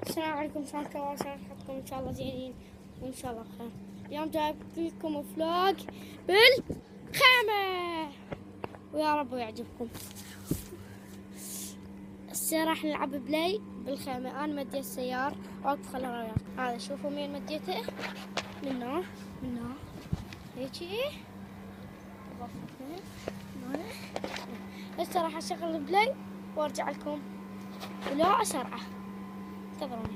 السلام عليكم، شلونكم؟ حالكم ان شاء الله زينين وان شاء الله بخير. اليوم جايب لكم فلوج بالخيمة ويا رب يعجبكم. هسه راح نلعب بلاي بالخيمة. انا مديت السيار واقف خلى الرياض. هذا شوفوا مين مديته، من هنا هيجي. هسه راح اشغل البلاي وارجع لكم ولا اسرعه. انتظروني.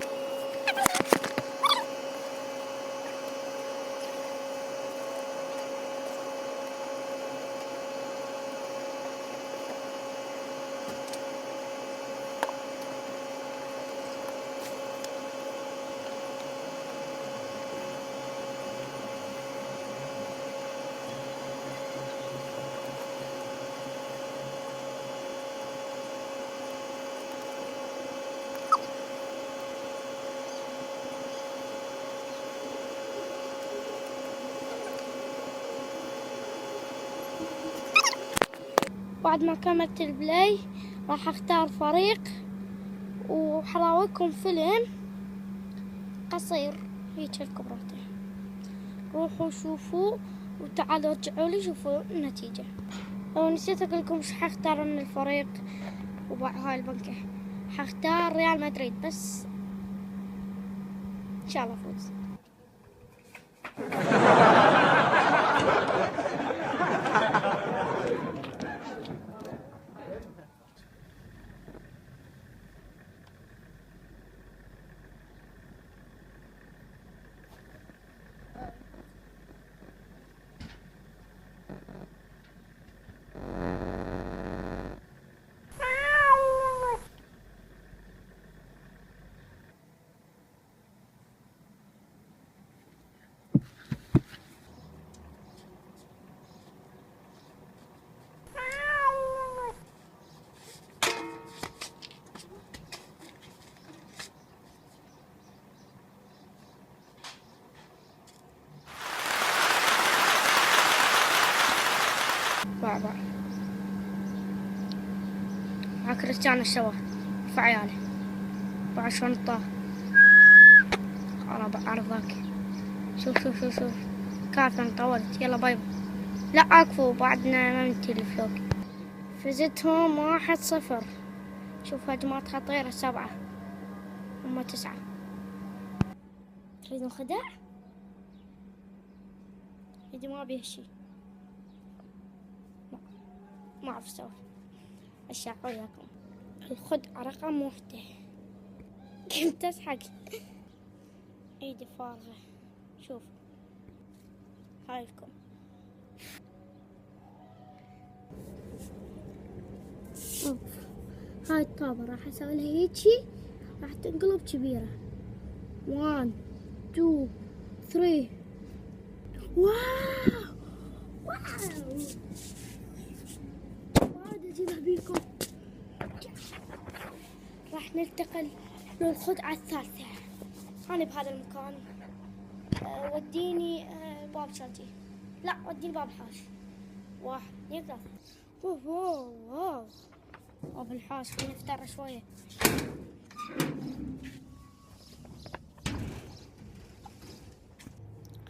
بعد ما كملت البلاي راح اختار فريق وحراويكم فيلم قصير هيك الكبرته. روحوا شوفوا وتعالوا ارجعوا لي شوفوا النتيجة. لو نسيت اقول لكم ايش حختار من الفريق وهاي البنكة، حختار ريال مدريد بس ان شاء الله افوز. بعبع مع كريستيانو سوا في عياله بعد شنطة. أنا بعرضك. شوف كافي أنا طولت. يلا باي. لا أكفو بعدنا ما ننتهي الفلوق. فزتهم 1-0. شوف هجمات خطيرة 7 هم 9. تريدون خدع؟ يدي ما بيه شي. ما أعرف أسوي أشياء وياكم. الخدعة رقم 1. كنت أضحك. ايدي فارغة. شوف هاي لكم. هاي الطابة راح اسوي لها هيجي راح تنقلب كبيرة. 1 2 3. واو بعد اجيبها بيكم. راح ننتقل للخدعة الثالثة. أنا بهذا المكان. وديني باب شاجي. لا وديني باب الحاش. 1 2 3. واو باب الحاش. خلينا نفتر شوية.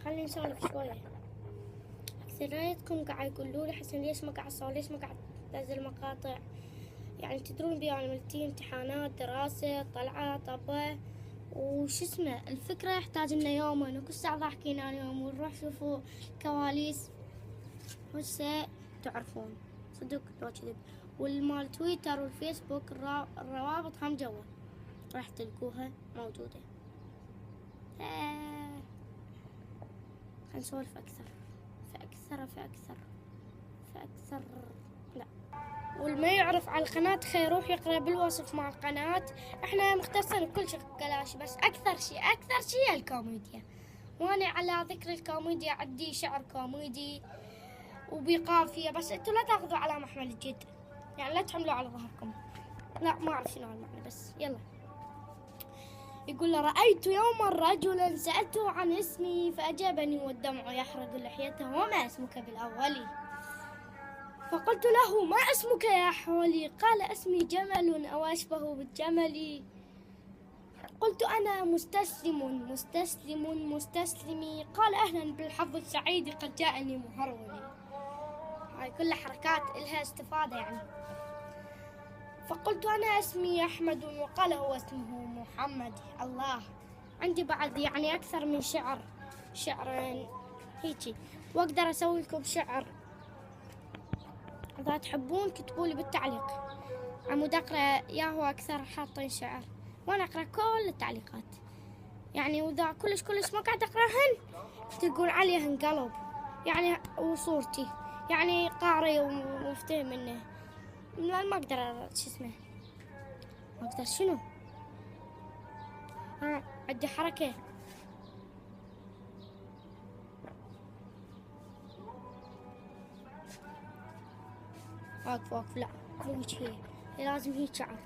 خلينا نسولف شوية. أكثريتكم قاعد يقولوا لي حسن ليش ما قاعد تصور، ليش ما قاعد تنزل مقاطع. يعني تدرون بي أنا ملتي امتحانات دراسة طلعة طبة وش اسمه. الفكرة يحتاج لنا يومين وكل ساعة راح حكينا يوم ونروح شوفوا كواليس. هسه تعرفون صدق لو كذب. والمال تويتر والفيسبوك الروابط هم جوا راح تلقوها موجودة. خلينا نسولف أكثر فأكثر. لا والما يعرف على القناة خير يروح يقرأ بالوصف مع القناة. احنا مختصين بكل شيء كلاشي بس أكثر شيء الكوميديا. وانا على ذكر الكوميديا عندي شعر كوميدي وبقافية بس انتوا لا تاخذوا على محمل الجد. يعني لا تحملوا على ظهركم. لا ما اعرف شنو المعنى بس يلا. يقول له رأيت يوما رجلا سألته عن اسمي فأجابني والدمع يحرق لحيته وما اسمك بالأول. فقلت له ما اسمك يا حولي؟ قال اسمي جمل أو أشبه بالجمل. قلت فقلت أنا مستسلم مستسلم مستسلمي، قال أهلا بالحظ السعيد قد جاءني مهرولي. هاي كلها حركات إلها استفادة يعني. فقلت أنا اسمي أحمد، وقال هو اسمه محمد. الله، عندي بعد يعني أكثر من شعرين هيجي، وأقدر أسوي لكم شعر. إذا تحبون كتبوا لي بالتعليق، عمود أقرأ يا هو أكثر حاطين شعر، وأنا أقرأ كل التعليقات يعني. وإذا كلش ما قاعد أقرأهن تلقون عليهن قلب يعني، وصورتي يعني قاري ومفتهم منه. ما أقدر شو اسمه، ما أقدر شنو. عندي حركة. واقف لا مو هيك، هي لازم هيك شعر.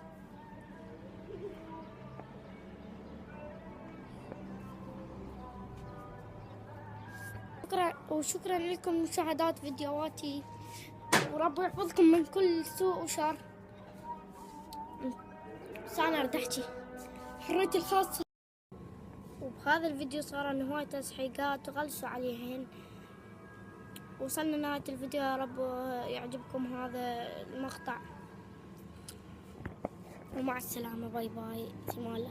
وشكرا لكم مشاهدات فيديوهاتي، ورب يحفظكم من كل سوء وشر. بس أنا أريد أحكي حريتي الخاصة. وبهذا الفيديو صار هواية تصحيقات وغلسوا عليهن. وصلنا نهاية الفيديو، يا رب يعجبكم هذا المقطع، ومع السلامة، باي باي، في الله.